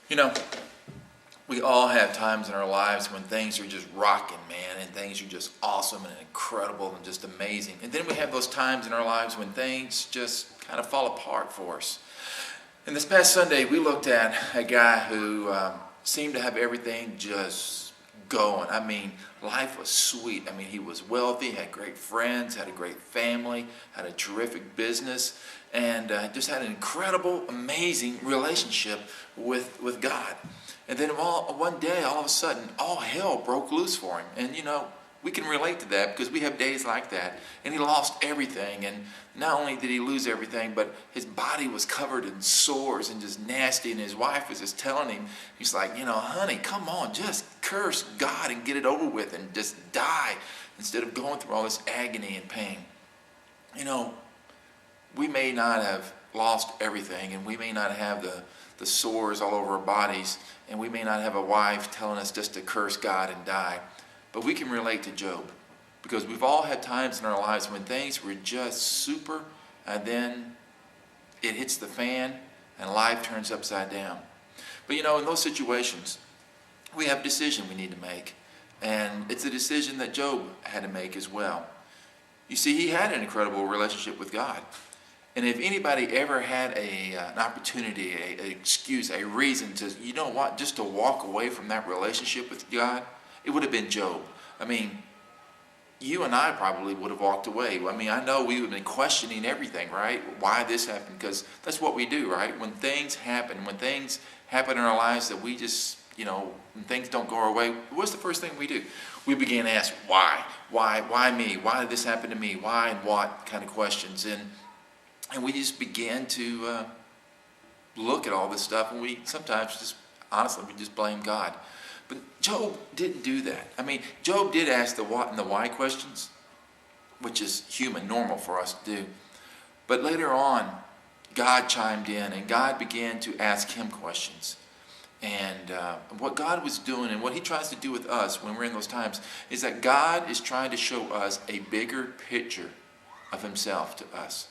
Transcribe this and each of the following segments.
You know, we all have times in our lives when things are just rocking, man, and things are just awesome and incredible and just amazing. And then we have those times in our lives when things just kind of fall apart for us. And this past Sunday, we looked at a guy who seemed to have everything just going. I mean, life was sweet. I mean, he was wealthy, had great friends, had a great family, had a terrific business, and just had an incredible, amazing relationship with God. And then one day, all of a sudden, all hell broke loose for him. And, we can relate to that because we have days like that. And he lost everything. And not only did he lose everything, but his body was covered in sores and just nasty. And his wife was just telling him, he's like, honey, come on, just curse God and get it over with and just die instead of going through all this agony and pain. We may not have lost everything, and we may not have the sores all over our bodies, and we may not have a wife telling us just to curse God and die. But we can relate to Job, because we've all had times in our lives when things were just super, and then it hits the fan, and life turns upside down. But in those situations, we have a decision we need to make. And it's a decision that Job had to make as well. You see, he had an incredible relationship with God. And if anybody ever had an opportunity, an excuse, a reason to, just to walk away from that relationship with God, it would have been Job. I mean, you and I probably would have walked away. I mean, I know we would have been questioning everything, right? Why this happened, because that's what we do, right? When things happen in our lives that we just, when things don't go our way, what's the first thing we do? We begin to ask, why? Why me? Why did this happen to me? Why and what kind of questions? And we just began to look at all this stuff, and we sometimes we just blame God. But Job didn't do that. I mean, Job did ask the what and the why questions, which is human, normal for us to do. But later on, God chimed in, and God began to ask him questions. And what God was doing, and what he tries to do with us when we're in those times, is that God is trying to show us a bigger picture of himself to us.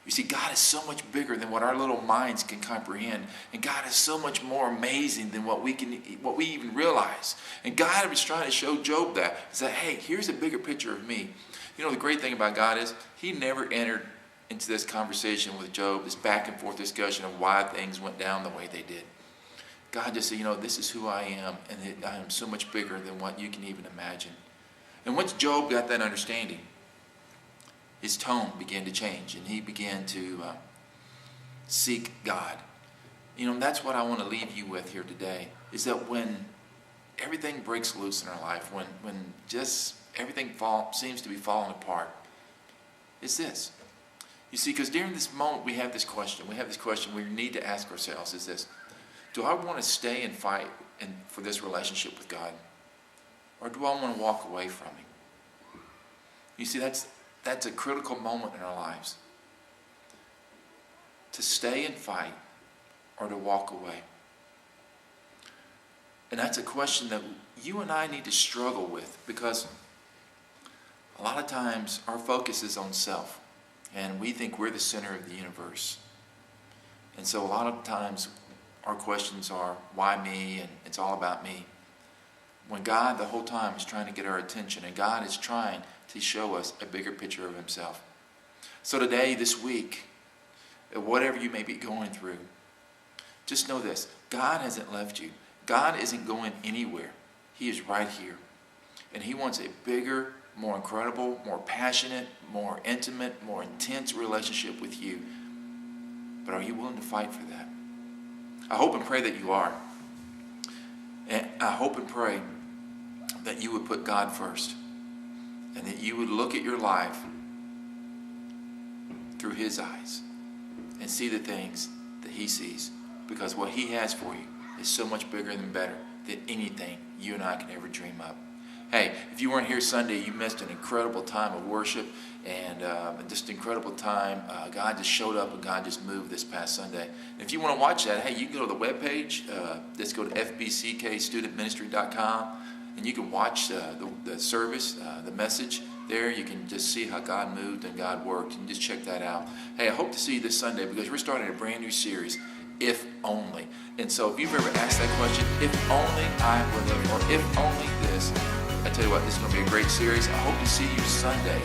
You see, God is so much bigger than what our little minds can comprehend. And God is so much more amazing than what we even realize. And God was trying to show Job that. He said, hey, here's a bigger picture of me. The great thing about God is he never entered into this conversation with Job, this back and forth discussion of why things went down the way they did. God just said, this is who I am, and I am so much bigger than what you can even imagine. And once Job got that understanding, his tone began to change, and he began to seek God. That's what I want to leave you with here today, is that when everything breaks loose in our life, when just everything seems to be falling apart, it's this. You see, because during this moment we have this question we need to ask ourselves, is this: do I want to stay and fight for this relationship with God, or do I want to walk away from him? You see, that's a critical moment in our lives. To stay and fight or to walk away. And that's a question that you and I need to struggle with, because a lot of times our focus is on self, and we think we're the center of the universe. And so a lot of times our questions are, why me? And it's all about me. When God the whole time is trying to get our attention, and God is trying to show us a bigger picture of himself. So today, this week, whatever you may be going through, just know this: God hasn't left you. God isn't going anywhere. He is right here. And he wants a bigger, more incredible, more passionate, more intimate, more intense relationship with you. But are you willing to fight for that? I hope and pray that you are. And I hope and pray that you would put God first, and that you would look at your life through his eyes and see the things that he sees, because what he has for you is so much bigger and better than anything you and I can ever dream up. Hey, if you weren't here Sunday, you missed an incredible time of worship, and just an incredible time. God just showed up, and God just moved this past Sunday. And if you want to watch that, hey, you can go to the webpage. Just go to fbckstudentministry.com, and you can watch the service, the message there. You can just see how God moved and God worked, and just check that out. Hey, I hope to see you this Sunday, because we're starting a brand new series. if only. And so if you've ever asked that question, if only I would have, or if only this, I tell you what, this is going to be a great series. I hope to see you Sunday,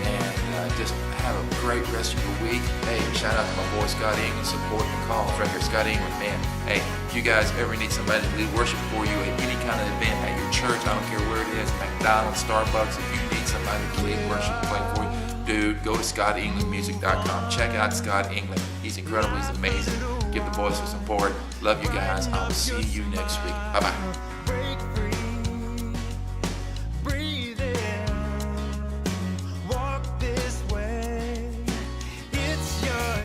and just have a great rest of your week. Hey, shout out to my boy Scott England supporting the cause right here. Scott England, man. Hey, if you guys ever need somebody to lead worship for you at any kind of event, at your church, I don't care where it is, McDonald's, Starbucks, if you need somebody to lead worship and play for you, dude, go to scottenglandmusic.com. Check out Scott England. He's incredible. He's amazing. Give the boys some support. Love you guys. I will see you next week. Bye-bye.